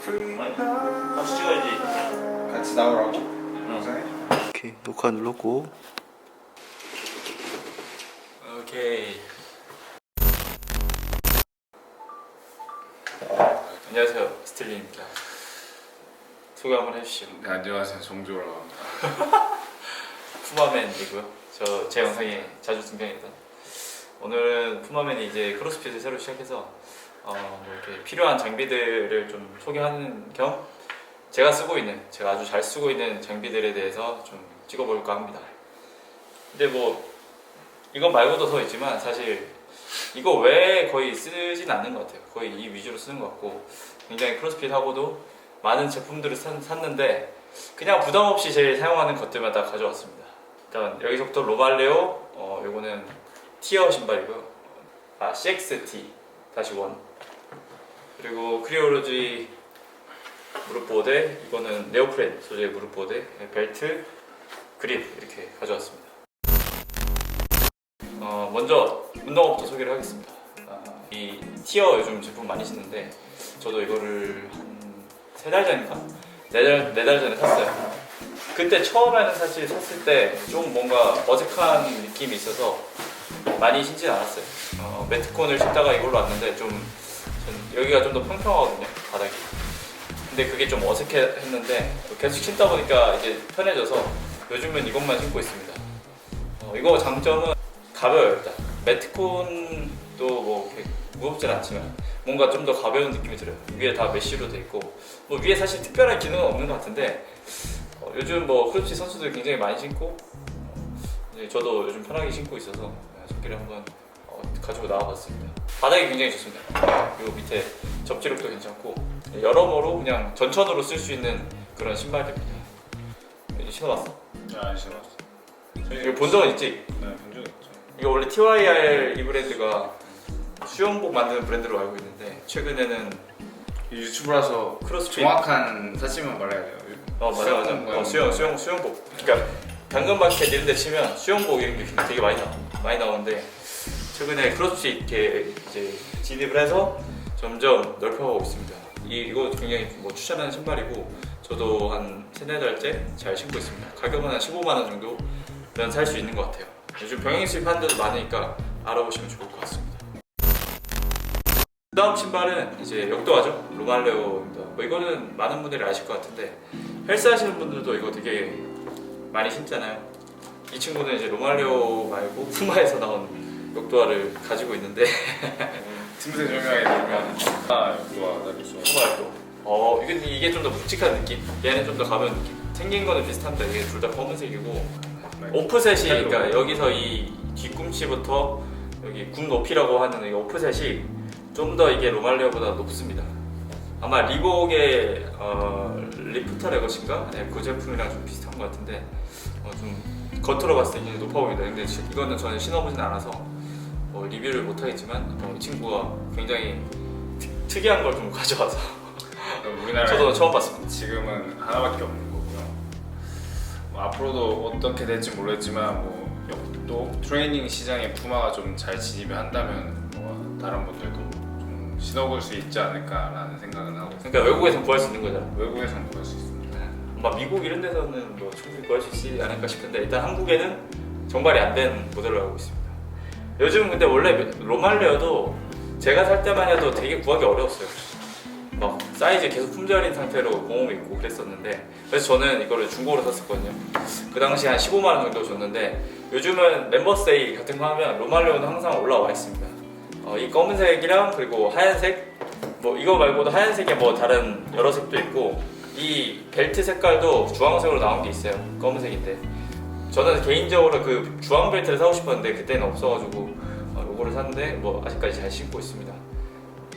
같이 찍어야지. 같이 나오라고? 영상에? 오케이, 녹화 눌렀고. 오케이. 안녕하세요, 스틸링입니다. 소개 한번 해주시죠. 네, 안녕하세요, 정조라고 합니다. 푸마맨이고요. 제 영상에 자주 등장했던. 오늘은 푸마맨이 이제 크로스핏을 새로 시작해서 뭐 이렇게 필요한 장비들을 좀 소개하는 겸 제가 아주 잘 쓰고 있는 장비들에 대해서 좀 찍어볼까 합니다. 근데 뭐 이건 말고도 더 있지만 사실 이거 외에 거의 쓰진 않는 것 같아요. 거의 이 위주로 쓰는 것 같고, 굉장히 크로스핏 하고도 많은 제품들을 샀는데 그냥 부담 없이 제일 사용하는 것들만 다 가져왔습니다. 일단 여기서부터 로발레오, 요거는 티어 신발이고요. CXT-1. 그리고 크리오로지 무릎 보호대, 이거는 네오프렌 소재의 무릎 보호대, 벨트, 그립 이렇게 가져왔습니다. 먼저 운동화부터 소개를 하겠습니다. 이 티어 요즘 제품 많이 신는데 저도 이거를 한 3달 전인가? 4달 전에 샀어요. 그때 처음에는 사실 샀을 때 좀 뭔가 어색한 느낌이 있어서 많이 신진 않았어요. 매트콘을 신다가 이걸로 왔는데 여기가 좀 더 평평하거든요, 바닥이. 근데 그게 좀 어색했는데 계속 신다 보니까 이제 편해져서 요즘은 이것만 신고 있습니다. 이거 장점은 가벼워요. 일단 매트콘도 뭐 이렇게 무겁진 않지만 뭔가 좀 더 가벼운 느낌이 들어요. 위에 다 메쉬로 돼 있고, 뭐 위에 사실 특별한 기능은 없는 것 같은데 요즘 뭐 크로스핏 선수들 굉장히 많이 신고, 이제 저도 요즘 편하게 신고 있어서 저끼리 한번 가지고 나와봤습니다. 바닥이 굉장히 좋습니다. 그리고 밑에 접지력도 괜찮고 여러모로 그냥 전천으로 쓸 수 있는 그런 신발들입니다. 이제 신어봤어? 안 신어봤어. 이거 본 적은 있지? 네, 본 적 있죠. 이거 원래 TYR 이 브랜드가 수영복 만드는 브랜드로 알고 있는데 최근에는 유튜브라서 크로스핏 정확한 사진만 말해야 돼요. 맞아. 수영복. 그러니까 당근마켓 이런 데 치면 수영복 이런 게 되게 많이 나오는데 최근에 크로스핏 이렇게 이제 진입을 해서 점점 넓혀가고 있습니다. 이거 굉장히 뭐 추천하는 신발이고 저도 한 3-4달째 잘 신고 있습니다. 가격은 한 15만 원 정도면 살 수 있는 것 같아요. 요즘 병행 수입하는 데도 많으니까 알아보시면 좋을 것 같습니다. 그 다음 신발은 이제 역도화죠. 로말레오입니다. 뭐 이거는 많은 분들이 아실 것 같은데 헬스 하시는 분들도 이거 되게 많이 신잖아요. 이 친구는 이제 로말레오 말고 푸마에서 나온 역도화를 가지고 있는데 틈새 설명해 드리면 역도화 푸마 역도. 이게 좀 더 묵직한 느낌, 얘는 좀 더 가벼운 느낌. 생긴 거는 비슷합니다. 이게 둘 다 검은색이고 오프셋이, 그러니까 여기서 이 뒤꿈치부터 여기 굽 높이라고 하는 이 오프셋이 좀 더 이게 로말레오보다 높습니다. 아마 리복의 리프터 레거신가? 네, 그 제품이랑 좀 비슷한 것 같은데 좀 겉으로 봤을 때 굉장히 높아 보입니다. 근데 이거는 저는 신어보진 않아서 리뷰를 못하겠지만 이 친구가 굉장히 특이한 걸 좀 가져와서 우리나라에 저도 처음 봤습니다. 지금은 하나밖에 없는 거고요. 뭐 앞으로도 어떻게 될지 모르겠지만 뭐 역도 트레이닝 시장에 푸마가 좀 잘 진입을 한다면 뭐 다른 분들도 좀 신어볼 수 있지 않을까라는 생각은 하고 있습니다. 그러니까 외국에선 구할 수 있는 거잖아. 외국에서는 구할 수 있습니다. 아마 미국 이런 데서는 뭐 충분히 구할 수 있지 않을까 싶은데 일단 한국에는 정발이 안 된 모델로 알고 있습니다. 요즘 근데 원래 로말레오도 제가 살 때만 해도 되게 구하기 어려웠어요. 막 사이즈 계속 품절인 상태로 공홈이 있고 그랬었는데, 그래서 저는 이거를 중고로 샀었거든요. 그 당시 한 15만 원 정도 줬는데 요즘은 멤버 세일 같은 거 하면 로말레오는 항상 올라와 있습니다. 이 검은색이랑 그리고 하얀색, 뭐 이거 말고도 하얀색에 뭐 다른 여러 색도 있고, 이 벨트 색깔도 주황색으로 나온 게 있어요. 검은색인데 저는 개인적으로 그 주황 벨트를 사고 싶었는데 그때는 없어가지고 요거를 샀는데 뭐 아직까지 잘 신고 있습니다.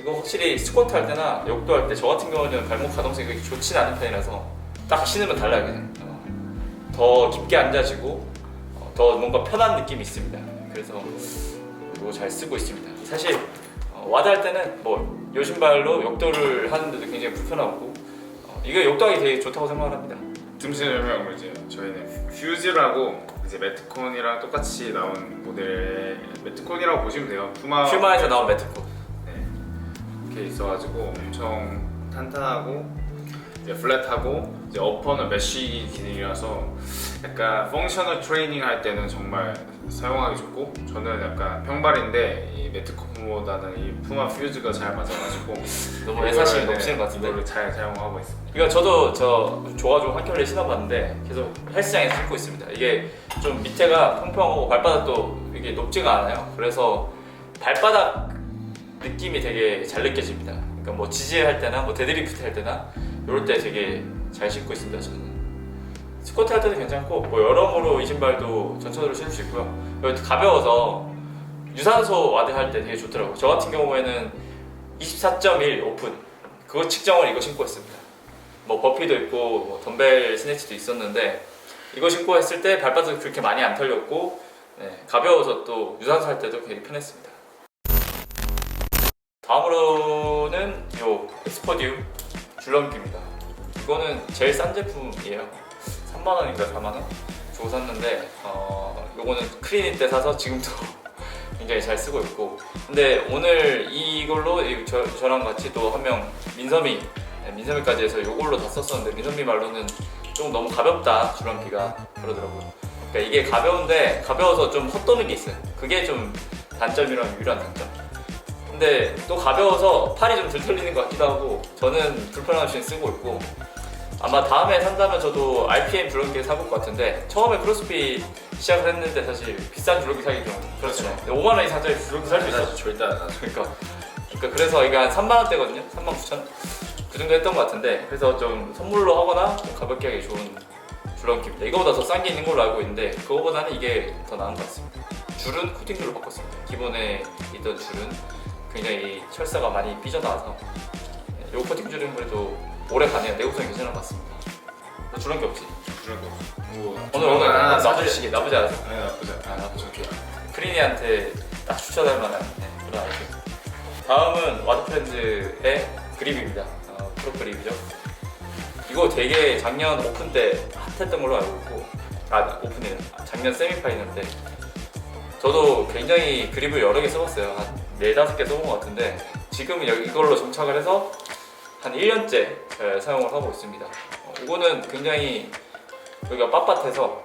이거 확실히 스쿼트 할 때나 역도 할 때 저 같은 경우는 발목 가동성이 그렇게 좋진 않은 편이라서 딱 신으면 달라요. 그냥 더 깊게 앉아지고 더 뭔가 편한 느낌이 있습니다. 그래서 이거 잘 쓰고 있습니다. 사실 와드 할 때는 뭐 요 신발로 역도를 하는데도 굉장히 불편하고 이거 역도하기 되게 좋다고 생각합니다. 틈새 설명을 이제 저희는 퓨즈라고 이제 매트콘이랑 똑같이 나온 모델의 매트콘이라고 보시면 돼요. 퓨마에서 나온 매트콘. 네, 이렇게 있어가지고 엄청 탄탄하고 이제 플랫하고 이제 어퍼는 메쉬 기능이라서 약간 펑셔널 트레이닝 할 때는 정말 사용하기 좋고 저는 약간 평발인데 이 매트컴보다는 이 푸마 퓨즈가 잘 맞아가지고 너무 애사심이 넘치는 것 같은데. 이거를 잘 사용하고 있습니다. 이거 저도 좋아가지고 한 켤레 신어봤는데 계속 헬스장에서 신고 있습니다. 이게 좀 밑에가 평평하고 발바닥도 이게 높지가 않아요. 그래서 발바닥 느낌이 되게 잘 느껴집니다. 그러니까 뭐 지지할 때나 뭐 데드리프트 할 때나 이럴 때 되게 잘 신고 있습니다. 저는 스쿼트 할 때도 괜찮고 뭐 여러모로 이 신발도 전천으로 신을 수 있고요. 그리고 가벼워서 유산소 와드 할 때 되게 좋더라고요. 저 같은 경우에는 24.1 오픈 그거 측정을 이거 신고 했습니다. 뭐 버피도 있고 뭐 덤벨 스네치도 있었는데 이거 신고 했을 때 발바닥이 그렇게 많이 안 털렸고 가벼워서 또 유산소 할 때도 되게 편했습니다. 다음으로는 요 엑스포디움 줄넘기입니다. 이거는 제일 싼 제품이에요. 3만원인가 4만원 주고 샀는데 요거는 크리닉 때 사서 지금도 굉장히 잘 쓰고 있고 근데 오늘 이걸로 저랑 같이 또 한 명 민섬이까지 해서 요걸로 다 썼었는데 민섬이 말로는 좀 너무 가볍다 줄넘기가 그러더라고요. 그러니까 이게 가벼워서 좀 헛도는 게 있어요. 그게 좀 단점이랑 유일한 단점. 근데 또 가벼워서 팔이 좀 덜 털리는 것 같기도 하고 저는 불편함 없이 쓰고 있고 아마 다음에 산다면 저도 RPM 줄넘기 사볼 것 같은데 처음에 크로스핏 시작을 했는데 사실 비싼 줄넘기 사기 좀 그렇잖아요. 5만 원 이상 짜리 줄넘기 살 수 있어. 절대 안 하죠. 그러니까 그래서 이게 한 3만 원대거든요. 39,000원 그 정도 했던 것 같은데 그래서 좀 선물로 하거나 좀 가볍게 하기 좋은 줄넘기입니다. 이거보다 더 싼 게 있는 걸로 알고 있는데 그거보다는 이게 더 나은 것 같습니다. 줄은 코팅줄로 바꿨습니다. 기본에 있던 줄은 굉장히 철사가 많이 삐져나와서 이 코팅줄은 그래도 오래 가네요. 내구성이 괜찮은 것 같습니다. 너 줄넘기 없지? 줄넘기 오늘 나쁘지 않아서? 네, 나쁘지 않아. 나쁘지 않게 크리니한테 딱 추천할 만한 그런 아이템. 다음은 와드프렌즈의 그립입니다. 프로 그립이죠. 이거 되게 작년 오픈 때 핫했던 걸로 알고 있고 오픈이에요. 작년 세미파이널 때 저도 굉장히 그립을 여러 개 써봤어요. 한 4-5개 써본 것 같은데 지금은 이걸로 정착을 해서 한 1년째 사용을 하고 있습니다. 이거는 굉장히 여기가 빳빳해서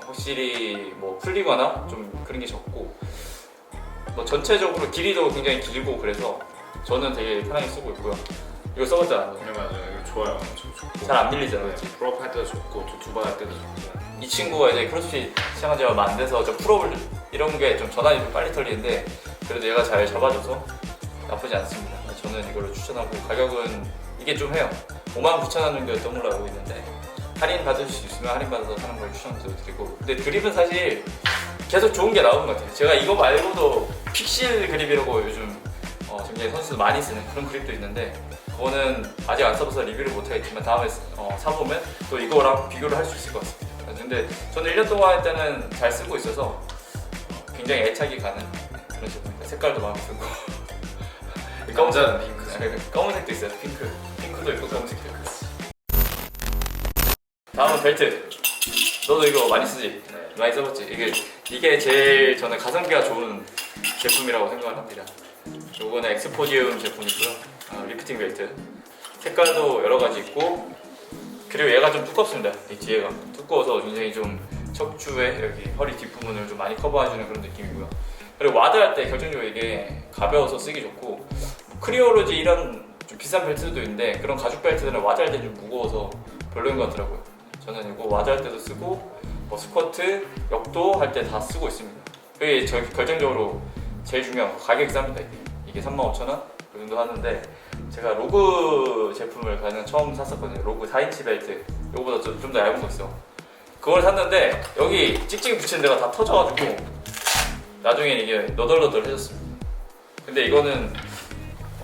확실히 뭐 풀리거나 좀 그런 게 적고 뭐 전체적으로 길이도 굉장히 길고 그래서 저는 되게 편하게 쓰고 있고요. 이거 써봤잖아요. 네 맞아요. 이거 좋아요. 엄청 좋고. 잘 안 밀리잖아요. 네, 프로업 할 때도 좋고 투바 할 때도 좋고. 이 친구가 이제 크로스핏 시작한 지 얼마 안 돼서 저 풀업을 이런 게 좀 전환이 좀 빨리 털리는데 그래도 얘가 잘 잡아줘서 나쁘지 않습니다. 저는 이걸로 추천하고 가격은 이게 좀 해요. 59,000원 정도였던 걸로 알고 있는데 할인 받을 수 있으면 할인 받아서 사는 걸 추천드리고 근데 그립은 사실 계속 좋은 게 나오는 것 같아요. 제가 이거 말고도 픽실 그립이라고 요즘 굉장히 선수들 많이 쓰는 그런 그립도 있는데 그거는 아직 안 써봐서 리뷰를 못하겠지만 다음에 사보면 또 이거랑 비교를 할 수 있을 것 같습니다. 근데 저는 1년 동안 할 때는 잘 쓰고 있어서 굉장히 애착이 가는 그런 제품입니다. 색깔도 마음에 들고 남자는 핑크. 검은색도 있어요. 핑크도 있고 검은색도 있고. 다음은 벨트. 너도 이거 많이 쓰지? 네. 많이 써봤지? 이게 제일 저는 가성비가 좋은 제품이라고 생각을 합니다. 요거는 엑스포디움 제품이고요. 리프팅 벨트. 색깔도 여러 가지 있고 그리고 얘가 좀 두껍습니다. 이 뒤에가 두꺼워서 굉장히 좀 척추에 여기 허리 뒷부분을 좀 많이 커버해주는 그런 느낌이고요. 그리고 와드 할 때 결정적으로 이게 가벼워서 쓰기 좋고 크리오로지 이런 좀 비싼 벨트도 있는데 그런 가죽 벨트들은 와드 할 때 좀 무거워서 별로인 것 같더라고요. 저는 이거 와드 할 때도 쓰고 뭐 스쿼트, 역도 할 때 다 쓰고 있습니다. 그게 결정적으로 제일 중요한 거 가격이 쌉니다. 이게 35,000원 그 정도 하는데 제가 로그 제품을 가장 처음 샀었거든요. 로그 4인치 벨트 이거보다 좀 더 얇은 거 있어. 그걸 샀는데 여기 찍찍이 붙이는 데가 다 터져가지고 나중에 이게 너덜너덜해졌습니다. 근데 이거는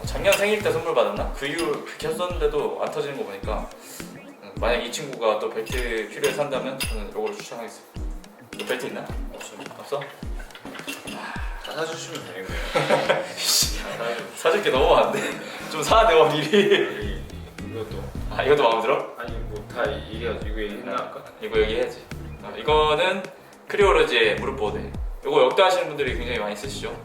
작년 생일 때 선물 받았나? 그 이후로 그렇게 썼는데도 안 터지는 거 보니까 만약 이 친구가 또 벨트 필요해서 산다면 저는 이걸 추천하겠습니다. 너 벨트 있나? 없어? 다 사주시면 되겠네요. 사줄 게 너무 많은데 좀 사내와 미리. 이것도. 이것도 마음에 들어? 아니 뭐 다 이거 얘기했나 아까? 이거 여기 해야지. 이거는 크리오로지의 무릎 보호대. 이거 역도 하시는 분들이 굉장히 많이 쓰시죠.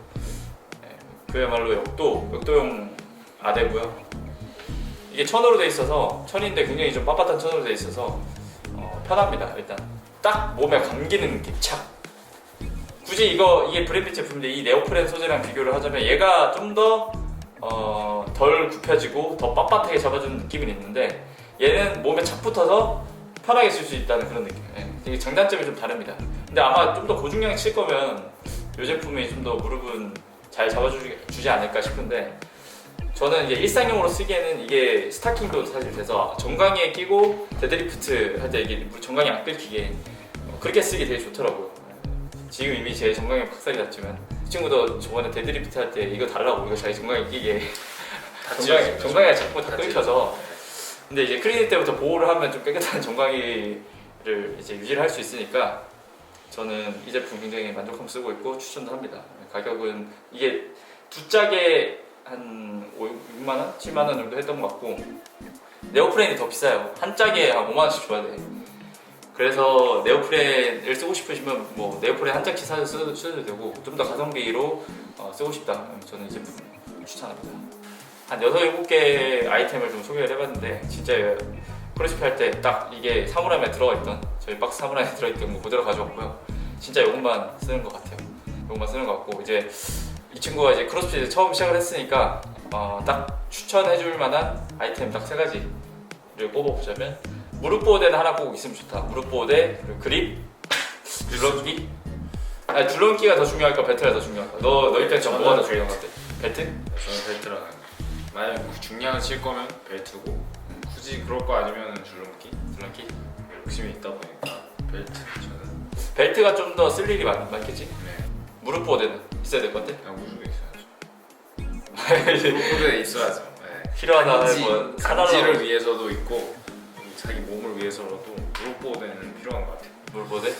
그야말로 역도용 아대고요. 이게 천으로 돼 있어서 천인데 굉장히 좀 빳빳한 천으로 돼 있어서 편합니다. 일단 딱 몸에 감기는 느낌 착. 굳이 이게 브랜드 제품인데 이 네오프렌 소재랑 비교를 하자면 얘가 좀 더 덜 굽혀지고 더 빳빳하게 잡아주는 느낌은 있는데 얘는 몸에 착 붙어서 편하게 쓸 수 있다는 그런 느낌. 되게 장단점이 좀 다릅니다. 근데 아마 좀 더 고중량이 칠 거면 이 제품이 좀 더 무릎은 잘 잡아주지 않을까 싶은데 저는 이제 일상용으로 쓰기에는 이게 스타킹도 사실 돼서 정강이에 끼고 데드리프트 할 때 이게 정강이 안 끊기게 그렇게 쓰기 되게 좋더라고요. 지금 이미 제 정강이 박살이 났지만 이 친구도 저번에 데드리프트 할 때 이거 달라고 이거 자기 정강이 끼게 정강이가 자꾸 다 끊겨서 근데 이제 클리닉 때부터 보호를 하면 좀 깨끗한 정강이를 이제 유지를 할 수 있으니까 저는 이 제품 굉장히 만족하며 쓰고 있고 추천도 합니다. 가격은 이게 두 짝에 한 6만원? 7만원 정도 했던 것 같고 네오프렌이 더 비싸요. 한 짝에 한 5만원씩 줘야 돼. 그래서 네오프렌을 쓰고 싶으시면 뭐 네오프렌 한 짝씩 사서 쓰셔도 되고 좀 더 가성비로 쓰고 싶다. 저는 이 제품 추천합니다. 한 6, 7개 아이템을 좀 소개를 해봤는데 진짜 크로스핏 할 때 딱 이게 사물함에 들어가 있던 저희 박스 사물함에 들어있던 거 그대로 가져왔고요. 진짜 이것만 쓰는 것 같아요. 이것만 쓰는 것 같고 이제 이 친구가 이제 크로스핏 처음 시작을 했으니까 딱 추천해줄 만한 아이템 딱 3가지를 뽑아보자면 무릎 보호대는 하나 꼭 있으면 좋다. 무릎 보호대, 그리고 그립, 줄넘기. 아니 줄넘기가 더 중요할까 벨트가 더 중요할까? 너 입장에서 뭐가 더 중요한 것 같아? 벨트? 저는 벨트라는 만약 중량을 칠 거면 벨트고 굳이 그럴 거 아니면 줄넘기 욕심이 있다 보니까 벨트 저는 벨트가 좀 더 쓸 일이 많겠지? 네 무릎 보호대는 있어야 될 것 같아? 그냥 무조건 있어야죠. 무릎보드에 있어야죠. 네. 필요하다 간지를 위해서도 있고 자기 몸을 위해서라도 무릎 보호대는 필요한 것 같아요. 무릎 보호대?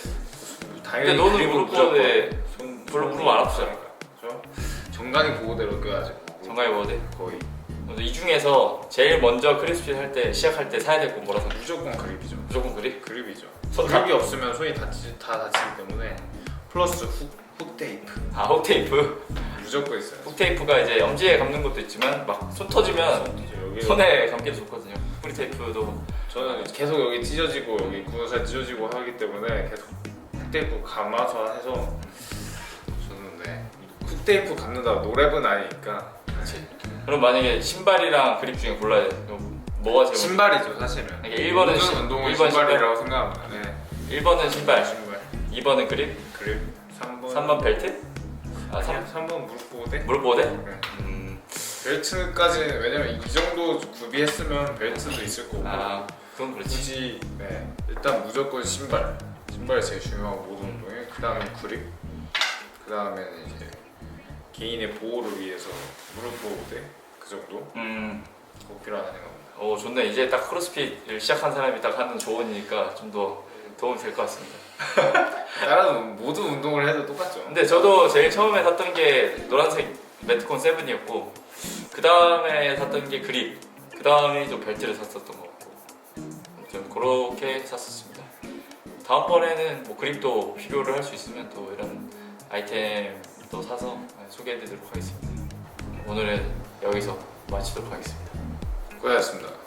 당연히 근데 너는 그리고 무릎 보호대 무조건 별로 무릎 안 아프잖아. 그렇죠? 정강이 보호대로 껴야지. 정강이 보호대. 거의 이 중에서 제일 먼저 크로스핏 할 때 시작할 때 사야 될 건 뭐라고 생각해? 무조건 그립이죠. 무조건 그립? 그립이죠. 손 그립이 없으면 손이 다 다치기 때문에 플러스 훅 테이프 훅 테이프. 무조건 있어요. 훅 테이프가 이제 엄지에 감는 것도 있지만 막 손 터지면 손에 감기도 좋거든요. 뿌리 테이프도 저는 계속 여기 찢어지고 여기 구멍살 찢어지고 하기 때문에 계속 훅 테이프 감아서 해서 저는 훅 테이프 감는다고 노랩은 아니니까. 그렇지. 그럼 만약에 신발이랑 그립 중에 골라야 돼. 뭐가 제일 신발이죠 사실은. 그러니까 1번은 모든 운동은 신발이라고 생각합니다. 네. 1번은 신발, 신발. 2번은 그립, 그립. 3번. 3번 벨트? 아, 3번 무릎 보호대. 무릎 보호대? 네. 벨트까지는 왜냐면 이 정도 구비했으면 벨트도 있을 거고. 아, 그건 그렇지. 굳이 일단 무조건 신발이 제일 중요하고 모든 운동에 그 다음에 그립, 그 다음에는 이제 개인의 보호를 위해서 무릎 보호대 그 정도 꼭 필요하다 생각합니다. 좋네. 이제 딱 크로스핏을 시작한 사람이 딱 하는 조언이니까 좀 더 도움이 될 것 같습니다. 다른 모든 운동을 해도 똑같죠. 근데 저도 제일 처음에 샀던 게 노란색 매트콘 7이었고 그 다음에 샀던 게 그립, 그 다음에 좀 벨트를 샀었던 것 같고 좀 그렇게 샀었습니다. 다음번에는 뭐 그립도 필요를 할 수 있으면 또 이런 아이템도 사서 소개해드리도록 하겠습니다. 오늘은 여기서 마치도록 하겠습니다. 고생하셨습니다.